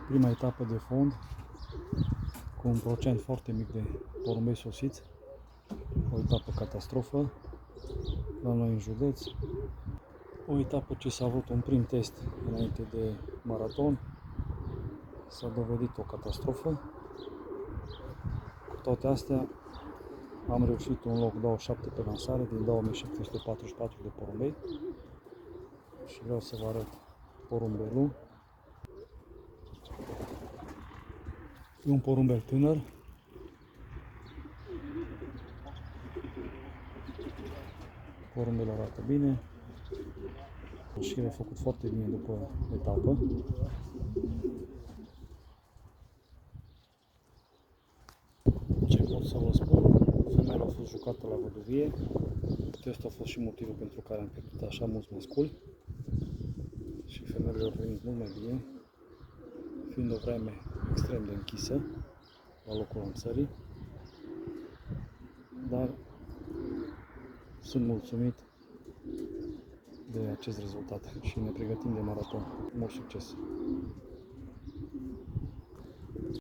Prima etapă de fond, cu un procent foarte mic de porumbei sosiți, o etapă catastrofă la noi în județ, o etapă ce s-a avut un prim test înainte de maraton, s-a dovedit o catastrofă. Cu toate astea, am reușit un loc 27 pe lansare din 2744 de porumbei și vreau să vă arăt porumbelul. E un porumbel tânăr. Porumbelul arată bine. Și a făcut foarte bine după etapă. Ce pot să vă spun? Femeia a fost jucată la văduvie. Acesta a fost și motivul pentru care am pierdut așa mulți masculi. Și femeile au venit mult mai bine, fiind o vreme extrem de închisă la locul lansării. Dar sunt mulțumit de acest rezultat și ne pregătim de maraton. Mult succes!